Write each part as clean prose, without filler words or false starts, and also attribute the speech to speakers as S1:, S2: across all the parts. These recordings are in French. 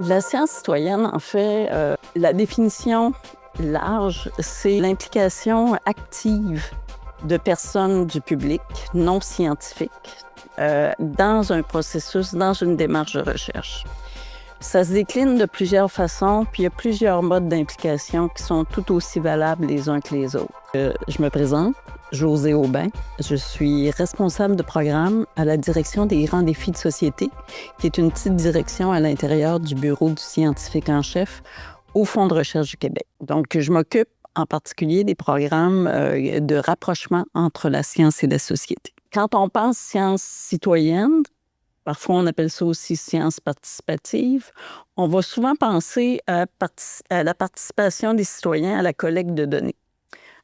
S1: La science citoyenne, en fait, la définition large, c'est l'implication active de personnes du public non scientifiques dans un processus, dans une démarche de recherche. Ça se décline de plusieurs façons, puis il y a plusieurs modes d'implication qui sont tout aussi valables les uns que les autres. Je me présente, Josée Aubin. Je suis responsable de programme à la direction des grands défis de société, qui est une petite direction à l'intérieur du bureau du scientifique en chef au Fonds de recherche du Québec. Donc, je m'occupe en particulier des programmes de rapprochement entre la science et la société. Quand on pense science citoyenne, parfois on appelle ça aussi science participative, on va souvent penser à la participation des citoyens à la collecte de données.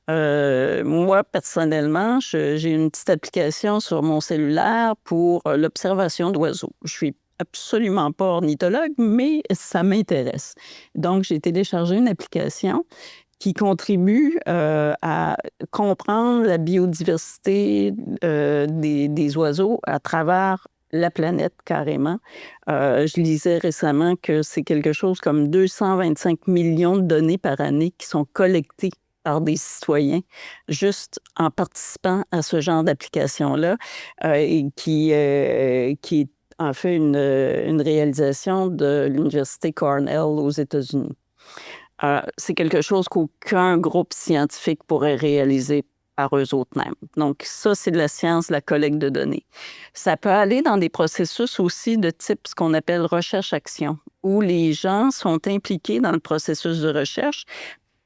S1: Moi, personnellement, j'ai une petite application sur mon cellulaire pour l'observation d'oiseaux. Je suis absolument pas ornithologue, mais ça m'intéresse. Donc, j'ai téléchargé une application qui contribue à comprendre la biodiversité des oiseaux à travers la planète carrément. Je lisais récemment que c'est quelque chose comme 225 millions de données par année qui sont collectées par des citoyens, juste en participant à ce genre d'application-là, et qui est en fait une réalisation de l'Université Cornell aux États-Unis. C'est quelque chose qu'aucun groupe scientifique pourrait réaliser par eux autres mêmes. Donc ça, c'est de la science, la collecte de données. Ça peut aller dans des processus aussi de type ce qu'on appelle recherche-action, où les gens sont impliqués dans le processus de recherche,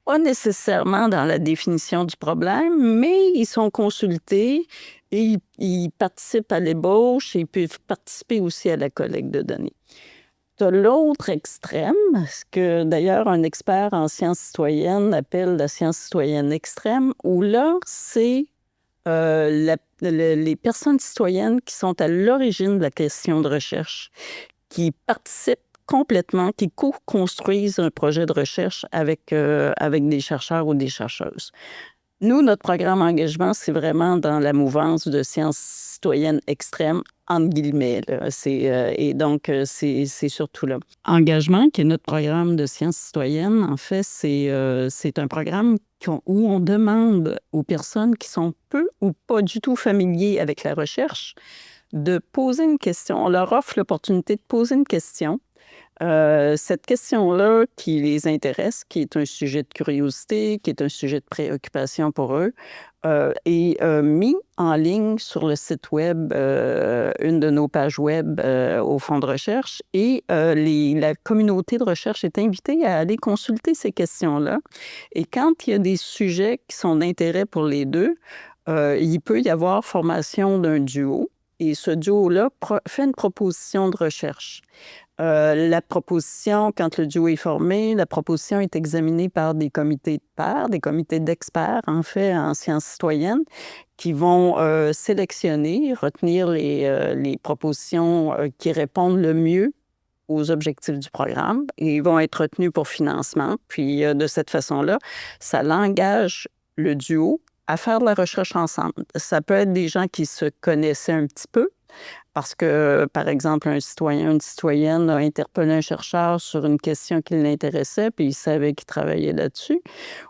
S1: pas nécessairement dans la définition du problème, mais ils sont consultés et ils participent à l'ébauche et ils peuvent participer aussi à la collecte de données. Tu as l'autre extrême, ce que d'ailleurs un expert en sciences citoyennes appelle la science citoyenne extrême, où là, c'est les personnes citoyennes qui sont à l'origine de la question de recherche, qui participent complètement, qui co-construisent un projet de recherche avec des chercheurs ou des chercheuses. Nous, notre programme engagement, c'est vraiment dans la mouvance de sciences citoyennes extrêmes, entre guillemets. Là. C'est surtout là. Engagement, qui est notre programme de sciences citoyennes, en fait, c'est un programme où on demande aux personnes qui sont peu ou pas du tout familiers avec la recherche de poser une question. On leur offre l'opportunité de poser une question. Cette question-là qui les intéresse, qui est un sujet de curiosité, qui est un sujet de préoccupation pour eux, est mis en ligne sur le site web, une de nos pages web au Fonds de recherche, et la communauté de recherche est invitée à aller consulter ces questions-là. Et quand il y a des sujets qui sont d'intérêt pour les deux, il peut y avoir formation d'un duo, et ce duo-là fait une proposition de recherche. La proposition, quand le duo est formé, la proposition est examinée par des comités de pairs, des comités d'experts, en fait, en sciences citoyennes, qui vont sélectionner, retenir les propositions qui répondent le mieux aux objectifs du programme, et ils vont être retenus pour financement. Puis, de cette façon-là, ça l'engage le duo à faire de la recherche ensemble. Ça peut être des gens qui se connaissaient un petit peu, parce que, par exemple, un citoyen, une citoyenne a interpellé un chercheur sur une question qui l'intéressait, puis il savait qu'il travaillait là-dessus.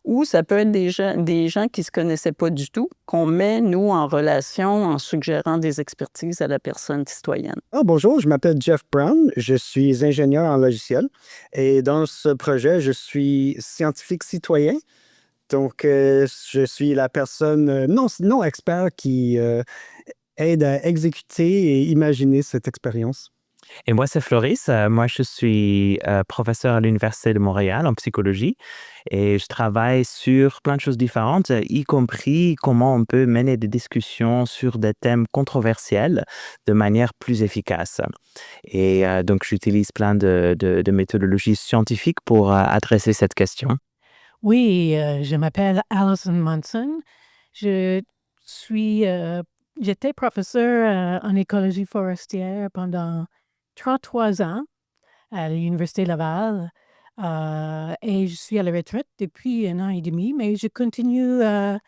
S1: Ou ça peut être des gens qui ne se connaissaient pas du tout, qu'on met, nous, en relation en suggérant des expertises à la personne citoyenne.
S2: Ah, bonjour, je m'appelle Jeff Brown, je suis ingénieur en logiciel et dans ce projet, je suis scientifique citoyen. Donc, je suis la personne non expert qui aide à exécuter et imaginer cette expérience.
S3: Et moi, c'est Floris. Moi, je suis professeur à l'Université de Montréal en psychologie et je travaille sur plein de choses différentes, y compris comment on peut mener des discussions sur des thèmes controversiels de manière plus efficace. Et donc, j'utilise plein de méthodologies scientifiques pour adresser cette question.
S4: Oui, je m'appelle Alison Munson. Je suis, j'étais professeure en écologie forestière pendant 33 ans à l'Université Laval et je suis à la retraite depuis 1 an et demi, mais je continue à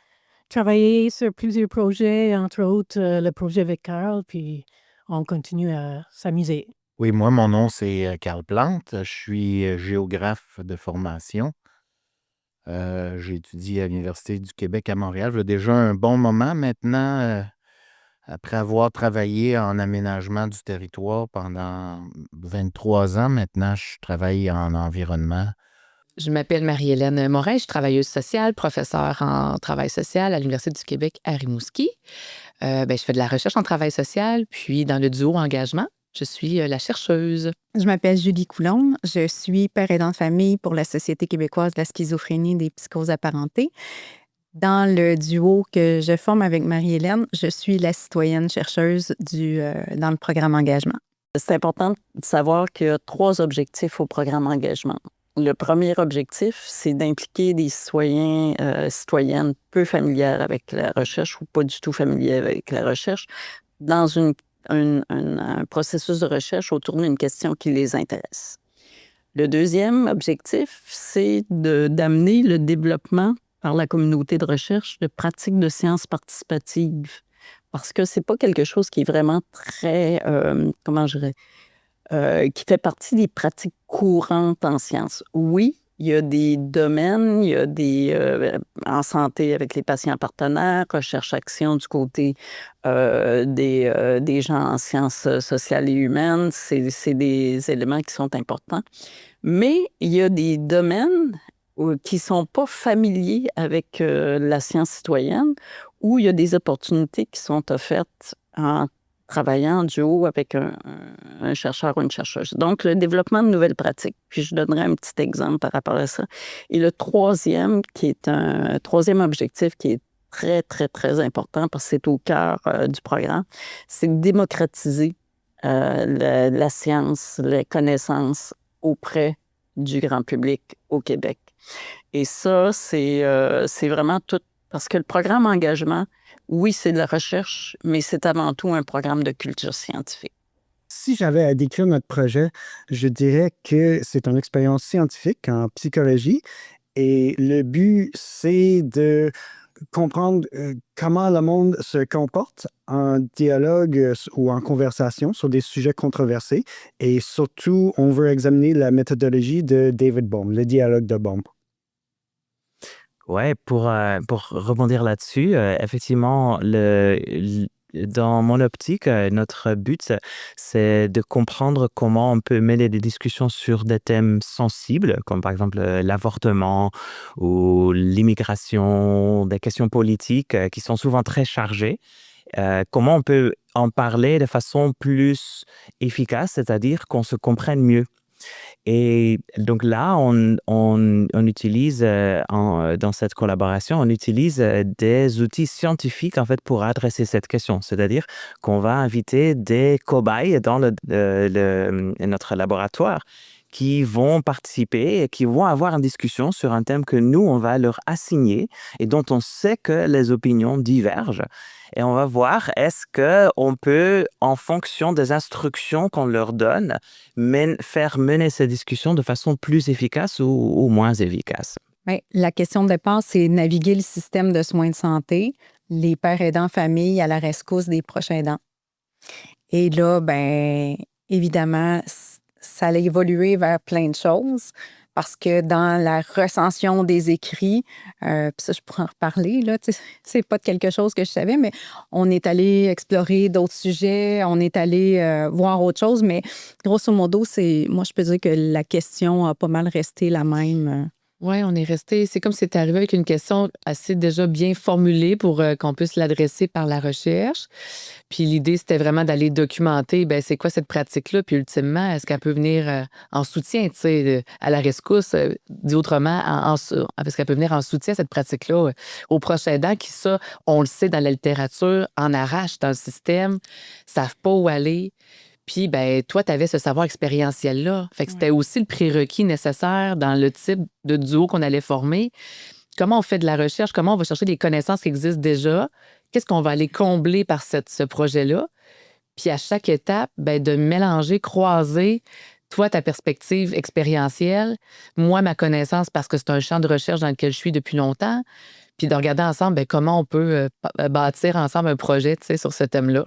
S4: travailler sur plusieurs projets, entre autres le projet avec Carl, puis on continue à s'amuser.
S5: Oui, moi, mon nom, c'est Carl Plante. Je suis géographe de formation. J'ai étudié à l'Université du Québec à Montréal. Il y a déjà un bon moment maintenant, après avoir travaillé en aménagement du territoire pendant 23 ans, maintenant, je travaille en environnement.
S6: Je m'appelle Marie-Hélène Morin, je suis travailleuse sociale, professeure en travail social à l'Université du Québec à Rimouski. Je fais de la recherche en travail social, puis dans le duo engagement, je suis la chercheuse.
S7: Je m'appelle Julie Coulombe. Je suis père aidant de famille pour la Société québécoise de la schizophrénie et des psychoses apparentées. Dans le duo que je forme avec Marie-Hélène, je suis la citoyenne chercheuse dans le programme engagement.
S1: C'est important de savoir qu'il y a 3 objectifs au programme engagement. Le premier objectif, c'est d'impliquer des citoyens, citoyennes peu familières avec la recherche ou pas du tout familières avec la recherche dans un processus de recherche autour d'une question qui les intéresse. Le deuxième objectif, c'est d'amener le développement par la communauté de recherche de pratiques de sciences participatives. Parce que c'est pas quelque chose qui est vraiment très, qui fait partie des pratiques courantes en sciences. Oui, il y a des domaines, il y a en santé avec les patients partenaires, recherche-action du côté des gens en sciences sociales et humaines, c'est des éléments qui sont importants. Mais il y a des domaines qui ne sont pas familiers avec la science citoyenne, où il y a des opportunités qui sont offertes en travaillant en duo avec un chercheur ou une chercheuse. Donc, le développement de nouvelles pratiques. Puis, je donnerai un petit exemple par rapport à ça. Et le troisième, qui est un troisième objectif qui est très, très, très important parce que c'est au cœur du programme, c'est de démocratiser la science, les connaissances auprès du grand public au Québec. Et ça, c'est vraiment tout. Parce que le programme engagement, oui, c'est de la recherche, mais c'est avant tout un programme de culture scientifique.
S2: Si j'avais à décrire notre projet, je dirais que c'est une expérience scientifique en psychologie et le but, c'est de comprendre comment le monde se comporte en dialogue ou en conversation sur des sujets controversés. Et surtout, on veut examiner la méthodologie de David Bohm, le dialogue de Bohm.
S3: Ouais, pour rebondir là-dessus, effectivement, dans mon optique, notre but, c'est de comprendre comment on peut mener des discussions sur des thèmes sensibles, comme par exemple l'avortement ou l'immigration, des questions politiques qui sont souvent très chargées. Comment on peut en parler de façon plus efficace, c'est-à-dire qu'on se comprenne mieux. Et donc là, on utilise, dans cette collaboration, on utilise des outils scientifiques en fait pour adresser cette question. C'est-à-dire qu'on va inviter des cobayes dans notre laboratoire qui vont participer et qui vont avoir une discussion sur un thème que nous, on va leur assigner et dont on sait que les opinions divergent. Et on va voir est-ce qu'on peut, en fonction des instructions qu'on leur donne, faire mener ces discussions de façon plus efficace ou moins efficace.
S7: Bien, la question de départ, c'est naviguer le système de soins de santé, les pères aidants famille à la rescousse des proches aidants. Et là, bien, évidemment, ça a évolué vers plein de choses parce que dans la recension des écrits, puis ça, je pourrais en reparler, là, c'est pas quelque chose que je savais, mais on est allé explorer d'autres sujets, on est allé voir autre chose, mais grosso modo, moi, je peux dire que la question a pas mal resté la même.
S6: Oui, on est resté. C'est comme si c'était arrivé avec une question assez déjà bien formulée pour qu'on puisse l'adresser par la recherche. Puis l'idée, c'était vraiment d'aller documenter, ben c'est quoi cette pratique-là, puis ultimement, est-ce qu'elle peut venir en soutien, tu sais, à la rescousse, dit autrement, est-ce qu'elle peut venir en soutien à cette pratique-là aux proches aidants qui, ça, on le sait dans la littérature, en arrache dans le système, savent pas où aller. Puis, ben, toi, tu avais ce savoir expérientiel-là. Fait que c'était aussi le prérequis nécessaire dans le type de duo qu'on allait former. Comment on fait de la recherche? Comment on va chercher des connaissances qui existent déjà? Qu'est-ce qu'on va aller combler par ce projet-là? Puis, à chaque étape, ben, de mélanger, croiser, toi, ta perspective expérientielle, moi, ma connaissance, parce que c'est un champ de recherche dans lequel je suis depuis longtemps, puis de regarder ensemble ben, comment on peut bâtir ensemble un projet, tu sais, sur ce thème-là.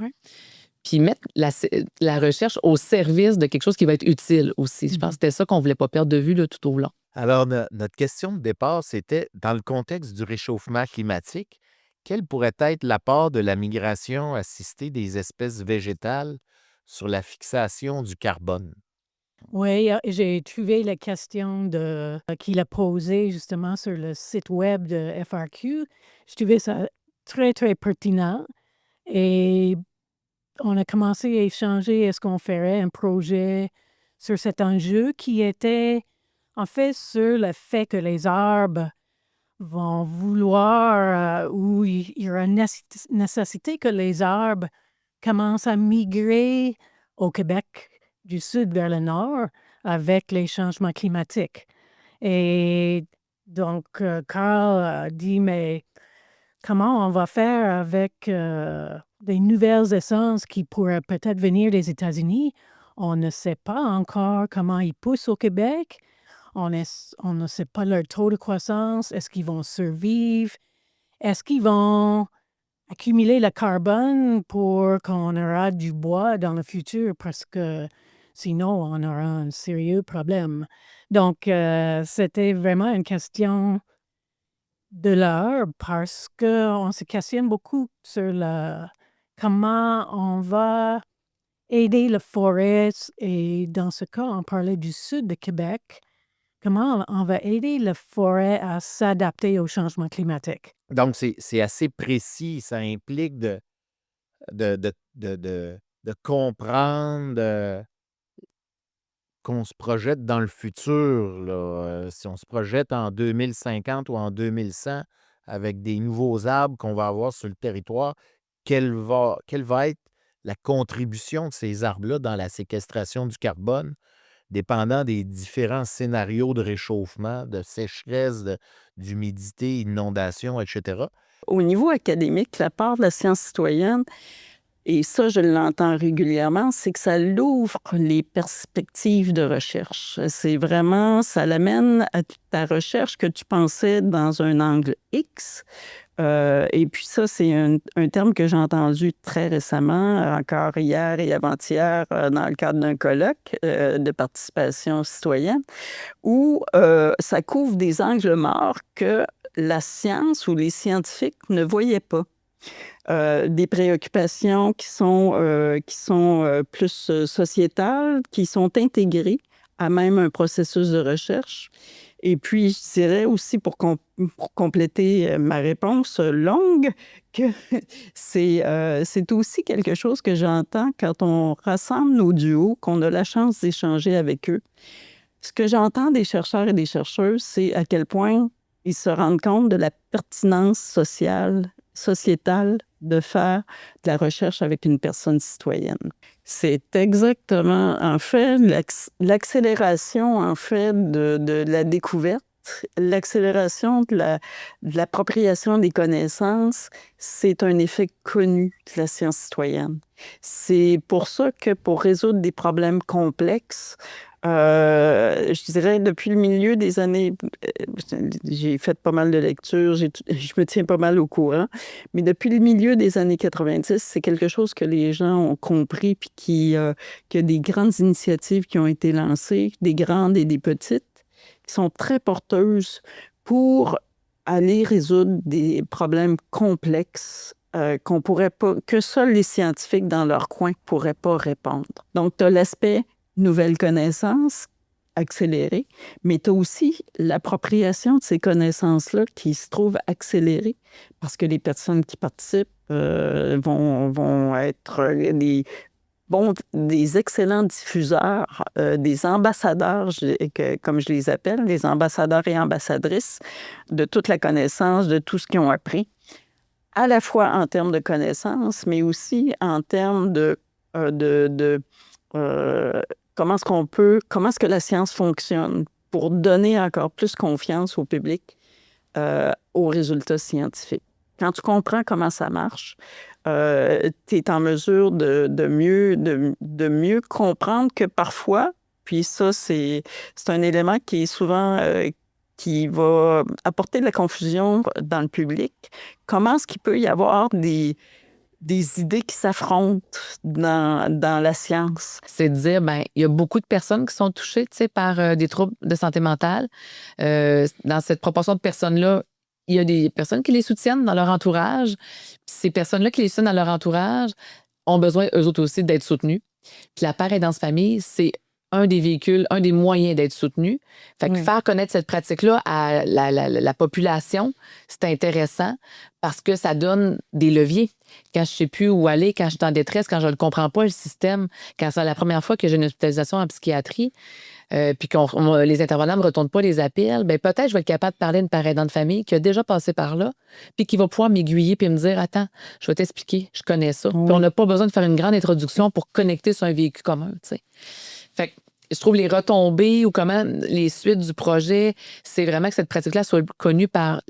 S6: puis mettre la recherche au service de quelque chose qui va être utile aussi. Je pense que c'était ça qu'on ne voulait pas perdre de vue là, tout au long.
S5: Alors, notre question de départ, c'était, dans le contexte du réchauffement climatique, quel pourrait être l'apport de la migration assistée des espèces végétales sur la fixation du carbone?
S4: Oui, j'ai trouvé la question qu'il a posée justement sur le site web de FRQ. Je trouvais ça très, très pertinent. Et on a commencé à échanger est-ce qu'on ferait un projet sur cet enjeu qui était en fait sur le fait que les arbres vont vouloir ou il y aura une nécessité que les arbres commencent à migrer au Québec du sud vers le nord avec les changements climatiques. Et donc, Carl a dit, mais comment on va faire avec des nouvelles essences qui pourraient peut-être venir des États-Unis? On ne sait pas encore comment ils poussent au Québec. On ne sait pas leur taux de croissance. Est-ce qu'ils vont survivre? Est-ce qu'ils vont accumuler le carbone pour qu'on aura du bois dans le futur? Parce que sinon, on aura un sérieux problème. Donc, c'était vraiment une question de l'heure parce qu'on se questionne beaucoup sur comment on va aider la forêt. Et dans ce cas, on parlait du sud de Québec. Comment on va aider la forêt à s'adapter au changement climatique?
S5: Donc, c'est assez précis. Ça implique de comprendre qu'on se projette dans le futur, là. Si on se projette en 2050 ou en 2100 avec des nouveaux arbres qu'on va avoir sur le territoire, quelle va être la contribution de ces arbres-là dans la séquestration du carbone, dépendant des différents scénarios de réchauffement, de sécheresse, d'humidité, inondation, etc.
S1: Au niveau académique, la part de la science citoyenne, et ça, je l'entends régulièrement, c'est que ça l'ouvre les perspectives de recherche. C'est vraiment, ça l'amène à ta recherche que tu pensais dans un angle X. Et puis ça, c'est un terme que j'ai entendu très récemment, encore hier et avant-hier, dans le cadre d'un colloque de participation citoyenne, où ça couvre des angles morts que la science ou les scientifiques ne voyaient pas. Des préoccupations qui sont plus sociétales, qui sont intégrées à même un processus de recherche. Et puis, je dirais aussi, pour compléter ma réponse longue, que c'est aussi quelque chose que j'entends quand on rassemble nos duos, qu'on a la chance d'échanger avec eux. Ce que j'entends des chercheurs et des chercheuses, c'est à quel point ils se rendent compte de la pertinence sociétale de faire de la recherche avec une personne citoyenne. C'est exactement, en fait, l'accélération, en fait, de la découverte, l'accélération de l'appropriation des connaissances, c'est un effet connu de la science citoyenne. C'est pour ça que pour résoudre des problèmes complexes, je dirais depuis le milieu des années, j'ai fait pas mal de lectures, je me tiens pas mal au courant, mais depuis le milieu des années 90, c'est quelque chose que les gens ont compris, puis qu'il y a des grandes initiatives qui ont été lancées, des grandes et des petites, qui sont très porteuses pour aller résoudre des problèmes complexes qu'on pourrait pas, que seuls les scientifiques dans leur coin pourraient pas répondre. Donc, tu as l'aspect nouvelles connaissances accélérées, mais tu as aussi l'appropriation de ces connaissances-là qui se trouve accélérée parce que les personnes qui participent vont être des excellents diffuseurs, des ambassadeurs, comme je les appelle, des ambassadeurs et ambassadrices de toute la connaissance, de tout ce qu'ils ont appris, à la fois en termes de connaissances, mais aussi en termes comment est-ce que la science fonctionne pour donner encore plus confiance au public aux résultats scientifiques. Quand tu comprends comment ça marche, tu es en mesure de mieux comprendre que parfois, puis ça, c'est un élément qui est souvent qui va apporter de la confusion dans le public. Comment est-ce qu'il peut y avoir des des idées qui s'affrontent dans la science.
S6: C'est de dire, ben, il y a beaucoup de personnes qui sont touchées, tu sais, par des troubles de santé mentale. Dans cette proportion de personnes-là, il y a des personnes qui les soutiennent dans leur entourage. Ces personnes-là qui les soutiennent dans leur entourage ont besoin, eux autres aussi, d'être soutenus. Puis la père aidance famille, c'est un des véhicules, un des moyens d'être soutenu. Fait que
S7: Oui.
S6: faire connaître cette pratique-là à la population, c'est intéressant parce que ça donne des leviers. Quand je ne sais plus où aller, quand je suis en détresse, quand je ne le comprends pas, le système, quand c'est la première fois que j'ai une hospitalisation en psychiatrie, puis que les intervenants ne me retournent pas les appels, bien, peut-être je vais être capable de parler à une père aidante de famille qui a déjà passé par là, puis qui va pouvoir m'aiguiller puis me dire, attends, je vais t'expliquer, je connais ça. Puis on n'a pas besoin de faire une grande introduction pour connecter sur un véhicule commun, tu sais. Fait que je trouve les retombées ou comment les suites du projet, c'est vraiment que cette pratique-là soit connue par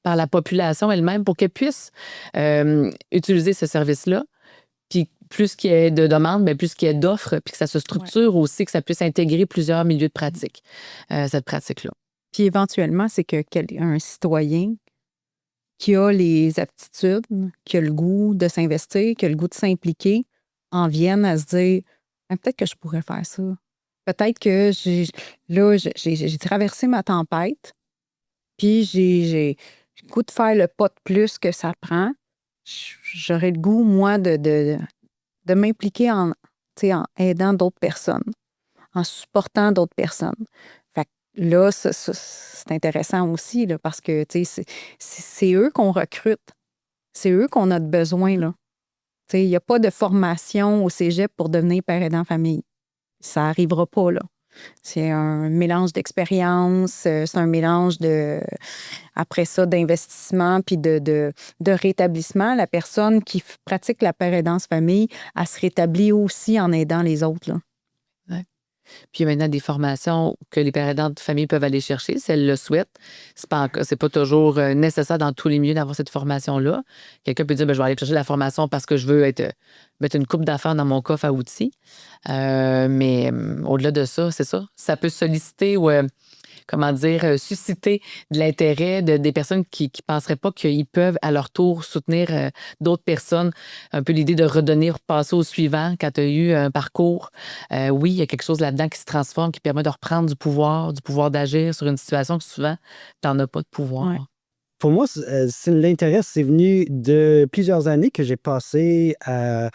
S6: par la population elle-même pour qu'elle puisse utiliser ce service-là. Puis plus qu'il y ait de demandes, bien, plus qu'il y ait d'offres, puis que ça se structure aussi, que ça puisse intégrer plusieurs milieux de pratique, cette pratique-là.
S7: Puis éventuellement, c'est que un citoyen qui a les aptitudes, qui a le goût de s'investir, qui a le goût de s'impliquer, en vienne à se dire ah, peut-être que je pourrais faire ça. Peut-être que j'ai traversé ma tempête, puis j'ai le goût de faire le pas de plus que ça prend. J'aurais le goût, moi, de m'impliquer en aidant d'autres personnes, en supportant d'autres personnes. Fait que là, c'est intéressant aussi, là, parce que c'est eux qu'on recrute. C'est eux qu'on a de besoin, là. Il n'y a pas de formation au cégep pour devenir père aidant famille. Ça n'arrivera pas, là. C'est un mélange d'expérience, c'est un mélange après ça, d'investissement puis de rétablissement. La personne qui pratique la père aidance famille, elle se rétablit aussi en aidant les autres, là.
S6: Puis il y a maintenant des formations que les pères aidants de famille peuvent aller chercher si elles le souhaitent. C'est pas toujours nécessaire dans tous les milieux d'avoir cette formation-là. Quelqu'un peut dire ben, je vais aller chercher la formation parce que je veux mettre une coupe d'affaires dans mon coffre à outils. Mais au-delà de ça, c'est ça. Ça peut solliciter ou susciter de l'intérêt des personnes qui ne penseraient pas qu'ils peuvent, à leur tour, soutenir d'autres personnes. Un peu l'idée de redonner, passer au suivant quand tu as eu un parcours. Oui, il y a quelque chose là-dedans qui se transforme, qui permet de reprendre du pouvoir d'agir sur une situation que souvent, tu n'en as pas de pouvoir.
S7: Ouais.
S2: Pour moi, l'intérêt, c'est venu de plusieurs années que j'ai passé à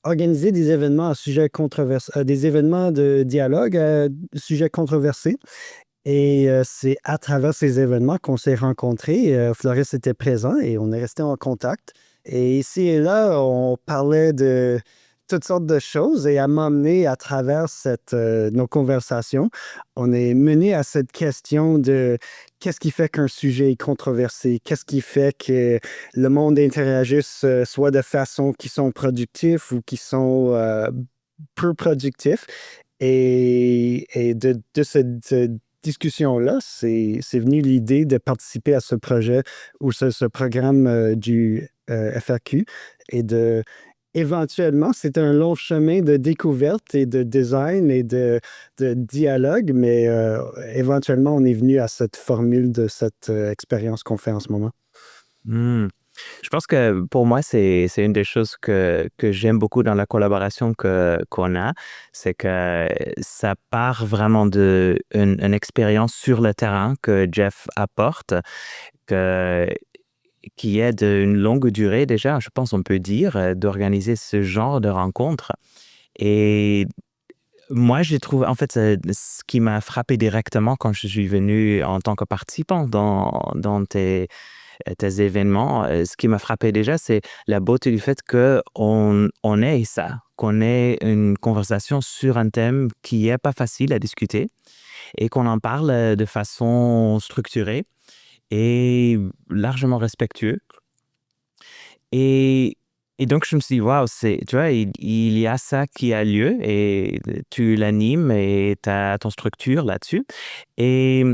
S2: organiser des événements à sujet controversé, des événements de dialogue à sujets controversés. Et c'est à travers ces événements qu'on s'est rencontrés. Floris était présent et on est resté en contact. Et ici et là, on parlait de toutes sortes de choses et à m'emmener à travers nos conversations, on est mené à cette question de qu'est-ce qui fait qu'un sujet est controversé, qu'est-ce qui fait que le monde interagisse soit de façon qui sont productifs ou qui sont peu productifs. Et de cette discussion-là, c'est venu l'idée de participer à ce projet ou ce programme du FAQ et éventuellement, c'est un long chemin de découverte et de design et de dialogue, mais éventuellement, on est venu à cette formule de cette expérience qu'on fait en ce moment.
S3: Je pense que pour moi, c'est une des choses que j'aime beaucoup dans la collaboration qu'on a, c'est que ça part vraiment d'une expérience sur le terrain que Jeff apporte, qui est d'une longue durée déjà, je pense on peut dire, d'organiser ce genre de rencontres. Et moi, j'ai trouvé, en fait, ce qui m'a frappé directement quand je suis venu en tant que participant dans tes événements, ce qui m'a frappé déjà, c'est la beauté du fait qu'on ait ça, qu'on ait une conversation sur un thème qui n'est pas facile à discuter et qu'on en parle de façon structurée et largement respectueux. Et donc, je me suis dit, waouh, tu vois, il y a ça qui a lieu et tu l'animes et tu as ton structure là-dessus. Et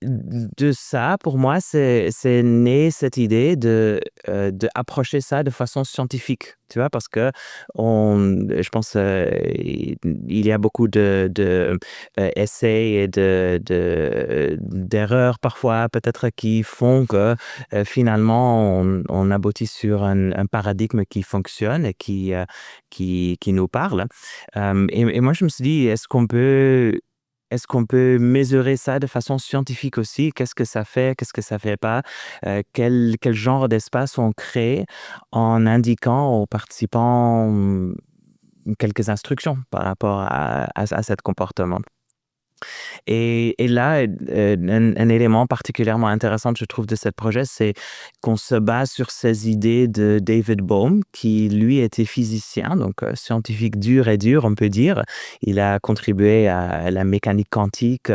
S3: de ça, pour moi, c'est né cette idée d'approcher ça de façon scientifique, tu vois, parce que je pense il y a beaucoup de essais et d'erreurs parfois peut-être qui font que finalement on aboutit sur un paradigme qui fonctionne et qui nous parle. Et moi, je me suis dit, est-ce qu'on peut mesurer ça de façon scientifique aussi? Qu'est-ce que ça fait? Qu'est-ce que ça fait pas? Quel genre d'espace on crée en indiquant aux participants quelques instructions par rapport à cet comportement? Et là, un élément particulièrement intéressant, je trouve, de ce projet, c'est qu'on se base sur ces idées de David Bohm, qui, lui, était physicien, donc scientifique dur et dur, on peut dire. Il a contribué à la mécanique quantique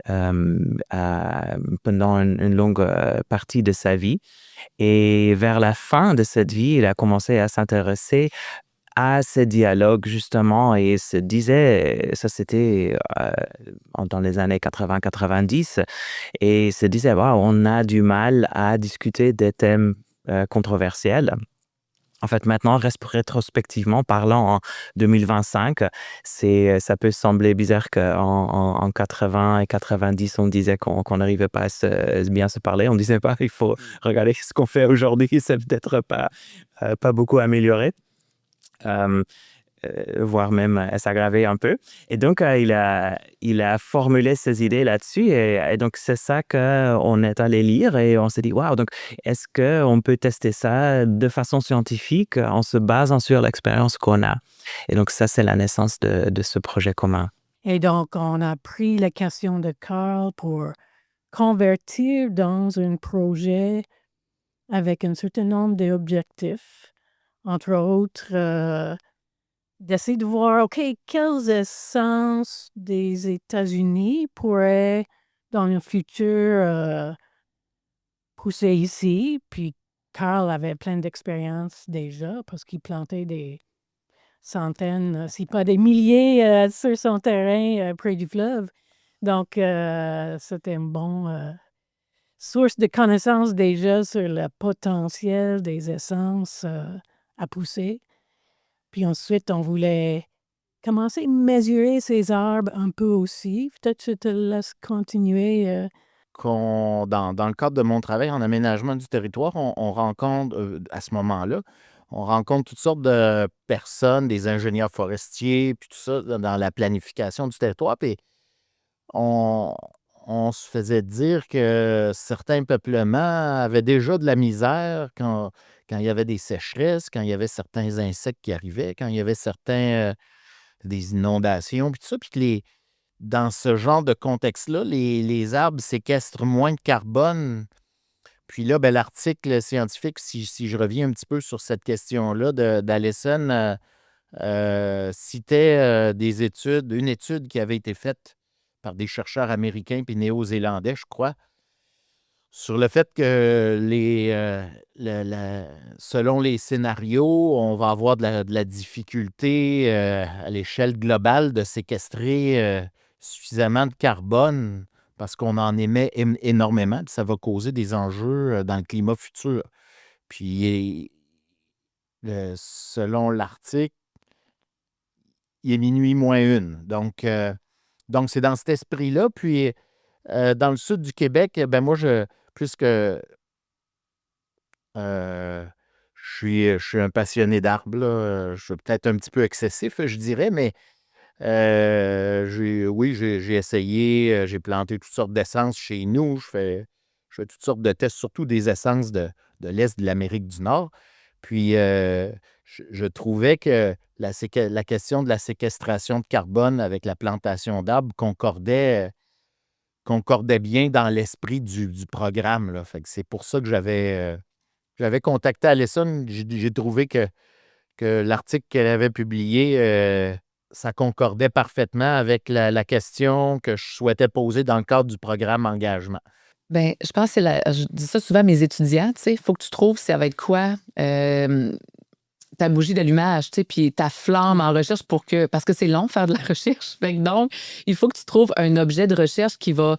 S3: pendant une longue partie de sa vie. Et vers la fin de cette vie, il a commencé à s'intéresser à ces dialogues justement et se disait, ça c'était dans les années 80-90, et se disait, on a du mal à discuter des thèmes controversiels. En fait, maintenant, rétrospectivement parlant, en 2025, ça peut sembler bizarre qu'en 80 et 90, on disait qu'on n'arrivait pas à bien se parler. On disait pas, il faut regarder ce qu'on fait aujourd'hui, c'est peut-être pas beaucoup amélioré. Voire même s'aggraver un peu. Et donc, il a formulé ses idées là-dessus. Et donc, c'est ça qu'on est allé lire et on s'est dit, waouh, donc est-ce qu'on peut tester ça de façon scientifique en se basant sur l'expérience qu'on a? Et donc, ça, c'est la naissance de ce projet commun.
S4: Et donc, on a pris la question de Carl pour convertir dans un projet avec un certain nombre d'objectifs, entre autres, d'essayer de voir, OK, quelles essences des États-Unis pourraient, dans le futur, pousser ici. Puis Carl avait plein d'expérience déjà parce qu'il plantait des centaines, si pas des milliers, sur son terrain près du fleuve. Donc, c'était une bonne source de connaissances déjà sur le potentiel des essences à pousser. Puis ensuite, on voulait commencer à mesurer ces arbres un peu aussi. Peut-être que je te laisse continuer.
S5: Dans le cadre de mon travail en aménagement du territoire, on rencontre, à ce moment-là, on rencontre toutes sortes de personnes, des ingénieurs forestiers, puis tout ça, dans la planification du territoire. Puis on, on se faisait dire que certains peuplements avaient déjà de la misère quand il y avait des sécheresses, quand il y avait certains insectes qui arrivaient, quand il y avait des inondations, puis tout ça. Puis que dans ce genre de contexte-là, les arbres séquestrent moins de carbone. Puis là, l'article scientifique, si je reviens un petit peu sur cette question-là d'Allison, citait une étude qui avait été faite par des chercheurs américains puis néo-zélandais, je crois, sur le fait que selon les scénarios, on va avoir de la difficulté à l'échelle globale de séquestrer suffisamment de carbone parce qu'on en émet énormément, puis ça va causer des enjeux dans le climat futur. Puis, selon l'article, il est minuit moins une. Donc, c'est dans cet esprit-là. Puis, dans le sud du Québec, moi, puisque je suis un passionné d'arbres, là, je suis peut-être un petit peu excessif, je dirais, mais j'ai essayé, j'ai planté toutes sortes d'essences chez nous. Je fais toutes sortes de tests, surtout des essences de l'Est de l'Amérique du Nord. Puis, je trouvais que la question de la séquestration de carbone avec la plantation d'arbres concordait bien dans l'esprit du programme, là. Fait que c'est pour ça que j'avais contacté Allison. J'ai trouvé que l'article qu'elle avait publié, ça concordait parfaitement avec la question que je souhaitais poser dans le cadre du programme Engagement.
S6: Bien, je pense que je dis ça souvent à mes étudiants, tu sais, il faut que tu trouves ça va être quoi ta bougie d'allumage, tu sais, puis ta flamme en recherche parce que c'est long faire de la recherche. Fait que donc, il faut que tu trouves un objet de recherche qui va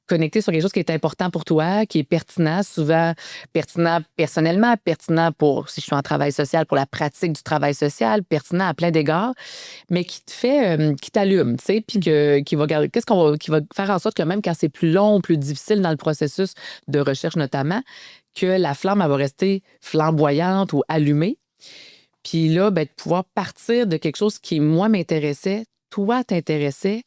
S6: connecter sur quelque chose qui est important pour toi, qui est pertinent, souvent pertinent personnellement, pertinent pour, si je suis en travail social, pour la pratique du travail social, pertinent à plein d'égards, mais qui te fait, qui t'allume, tu sais, puis qui va garder, qui va faire en sorte que même quand c'est plus long, plus difficile dans le processus de recherche notamment, que la flamme, elle va rester flamboyante ou allumée. Puis là, ben, de pouvoir partir de quelque chose qui, moi, m'intéressait, toi, t'intéressait.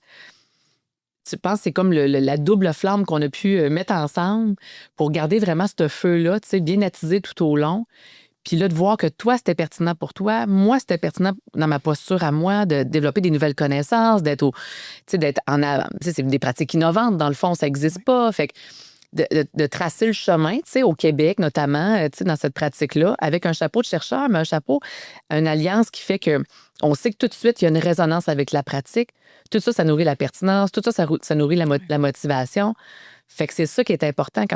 S6: Tu penses c'est comme la double flamme qu'on a pu mettre ensemble pour garder vraiment ce feu-là, tu sais, bien attisé tout au long. Puis là, de voir que toi, c'était pertinent pour toi, moi, c'était pertinent dans ma posture à moi, de développer des nouvelles connaissances, d'être en avant. Tu sais, c'est des pratiques innovantes, dans le fond, ça n'existe pas. Fait que de tracer le chemin, tu sais, au Québec notamment, tu sais, dans cette pratique-là, avec un chapeau de chercheur, mais une alliance qui fait que on sait que tout de suite, il y a une résonance avec la pratique. Tout ça, ça nourrit la pertinence. Tout ça, ça nourrit la motivation. Fait que c'est ça qui est important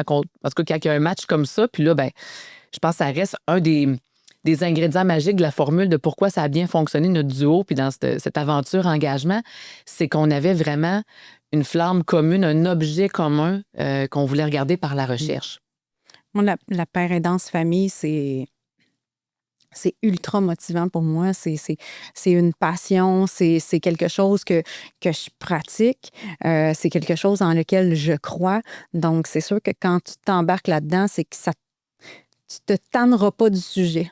S6: parce que quand il y a un match comme ça, puis là, ben, je pense que ça reste un des ingrédients magiques de la formule de pourquoi ça a bien fonctionné, notre duo, puis dans cette aventure engagement, c'est qu'on avait vraiment une flamme commune, un objet commun qu'on voulait regarder par la recherche.
S7: Moi, la père aidance famille, c'est ultra motivant pour moi. C'est une passion, c'est quelque chose que je pratique, c'est quelque chose dans lequel je crois. Donc, c'est sûr que quand tu t'embarques là-dedans, c'est que tu te tanneras pas du sujet.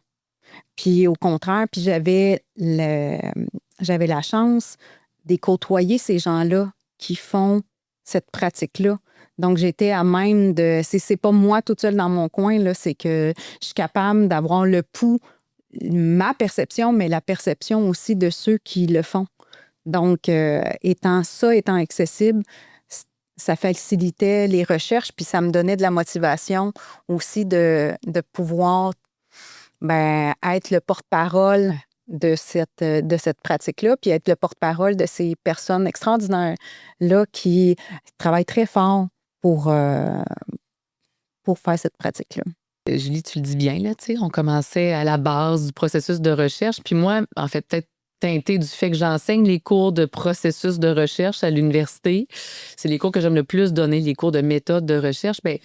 S7: Puis au contraire, puis j'avais la chance de côtoyer ces gens-là qui font cette pratique-là. Donc, j'étais à même de... C'est pas moi toute seule dans mon coin, là, c'est que je suis capable d'avoir le pouls, ma perception, mais la perception aussi de ceux qui le font. Donc, étant accessible, ça facilitait les recherches, puis ça me donnait de la motivation aussi de pouvoir être le porte-parole de cette pratique-là, puis être le porte-parole de ces personnes extraordinaires-là qui travaillent très fort pour faire cette pratique-là.
S6: Julie, tu le dis bien, là, tu sais, on commençait à la base du processus de recherche, puis moi, en fait, peut-être teinté du fait que j'enseigne les cours de processus de recherche à l'université. C'est les cours que j'aime le plus donner, les cours de méthode de recherche. Bien,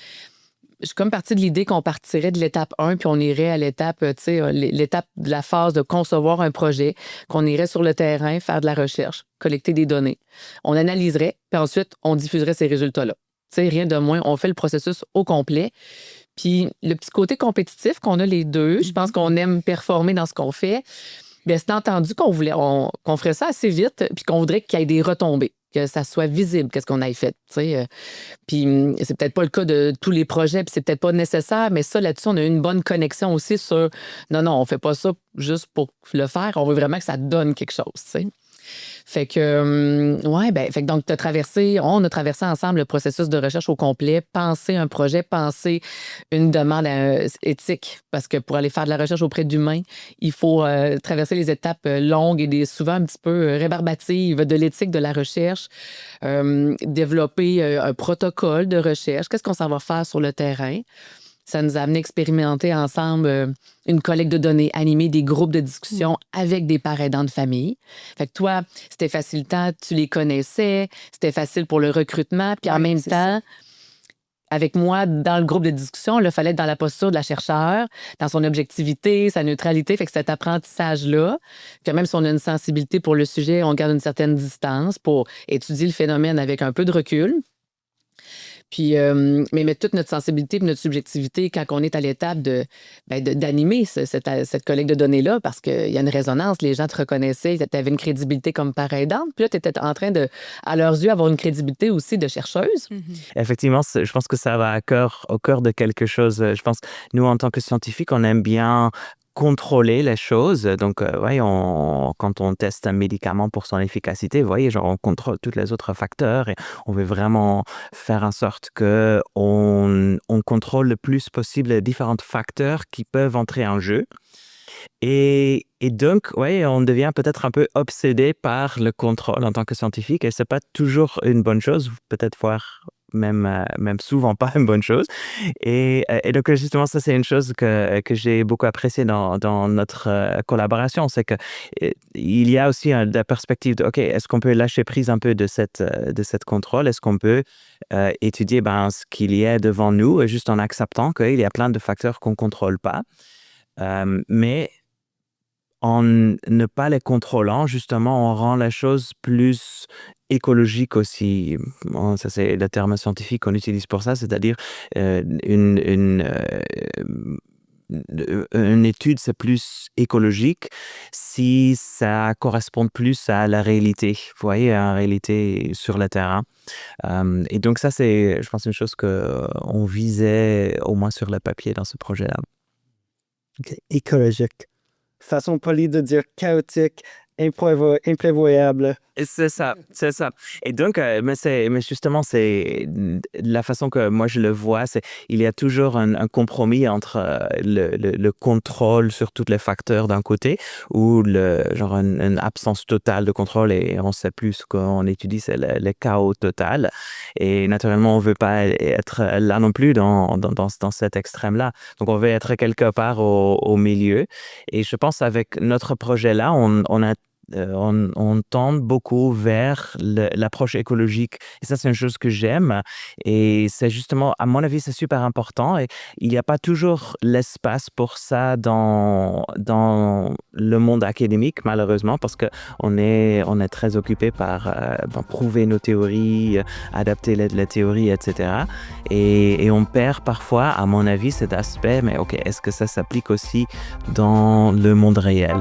S6: je suis comme partie de l'idée qu'on partirait de l'étape 1 puis on irait à l'étape, tu sais, l'étape de la phase de concevoir un projet, qu'on irait sur le terrain, faire de la recherche, collecter des données. On analyserait, puis ensuite, on diffuserait ces résultats-là. Tu sais, rien de moins, on fait le processus au complet. Puis le petit côté compétitif qu'on a les deux, je pense qu'on aime performer dans ce qu'on fait. Bien, c'est entendu qu'on ferait ça assez vite, puis qu'on voudrait qu'il y ait des retombées, que ça soit visible, qu'est-ce qu'on a fait, tu sais. Puis c'est peut-être pas le cas de tous les projets, puis c'est peut-être pas nécessaire, mais ça, là-dessus, on a eu une bonne connexion aussi sur non, on fait pas ça juste pour le faire, on veut vraiment que ça donne quelque chose, tu sais. Fait que, fait que donc, on a traversé ensemble le processus de recherche au complet, penser un projet, penser une demande éthique, parce que pour aller faire de la recherche auprès d'humains, il faut traverser les étapes longues et souvent un petit peu rébarbatives de l'éthique de la recherche, développer un protocole de recherche, qu'est-ce qu'on s'en va faire sur le terrain. Ça nous a amené à expérimenter ensemble une collecte de données, animer des groupes de discussion avec des parents aidants de famille. Fait que toi, c'était facilitant, tu les connaissais, c'était facile pour le recrutement, puis en même temps, avec moi, dans le groupe de discussion, il fallait être dans la posture de la chercheure, dans son objectivité, sa neutralité. Fait que cet apprentissage-là, que même si on a une sensibilité pour le sujet, on garde une certaine distance pour étudier le phénomène avec un peu de recul. Puis, mais mettre toute notre sensibilité et notre subjectivité quand on est à l'étape d'animer cette collecte de données-là, parce qu'il y a une résonance, les gens te reconnaissaient, tu avais une crédibilité comme parent aidante. Puis là, tu étais en train de, à leurs yeux, avoir une crédibilité aussi de chercheuse.
S3: Effectivement, je pense que ça va au cœur de quelque chose. Je pense, nous, en tant que scientifiques, on aime bien contrôler les choses. Donc, quand on teste un médicament pour son efficacité, on contrôle tous les autres facteurs et on veut vraiment faire en sorte que on contrôle le plus possible les différents facteurs qui peuvent entrer en jeu. Et donc, on devient peut-être un peu obsédé par le contrôle en tant que scientifique et c'est pas toujours une bonne chose. Peut-être même souvent pas une bonne chose. Et donc, justement, ça, c'est une chose que j'ai beaucoup appréciée dans notre collaboration, c'est que il y a aussi la perspective de, OK, est-ce qu'on peut lâcher prise un peu de cette contrôle? Est-ce qu'on peut étudier ce qu'il y a devant nous, juste en acceptant qu'il y a plein de facteurs qu'on ne contrôle pas, mais en ne pas les contrôlant, justement, on rend la chose plus écologique aussi. Bon, ça, c'est le terme scientifique qu'on utilise pour ça, c'est-à-dire une étude, c'est plus écologique si ça correspond plus à la réalité, vous voyez, à la réalité sur le terrain. Et donc ça, c'est, je pense, une chose qu'on visait au moins sur le papier dans ce projet-là.
S2: Ok, écologique. Façon polie de dire chaotique, imprévoyable.
S3: Et c'est ça. Et donc, mais justement, c'est la façon que moi je le vois, c'est il y a toujours un compromis entre le contrôle sur tous les facteurs d'un côté ou une absence totale de contrôle et on sait plus ce qu'on étudie, c'est le chaos total. Et naturellement, on veut pas être là non plus dans cet extrême-là. Donc, on veut être quelque part au milieu. Et je pense avec notre projet-là, on tend beaucoup vers l'approche écologique. Et ça, c'est une chose que j'aime. Et c'est justement, à mon avis, c'est super important. Et il n'y a pas toujours l'espace pour ça dans le monde académique, malheureusement, parce qu'on est très occupé par prouver nos théories, adapter les théories, etc. Et on perd parfois, à mon avis, cet aspect. Mais OK, est-ce que ça s'applique aussi dans le monde réel?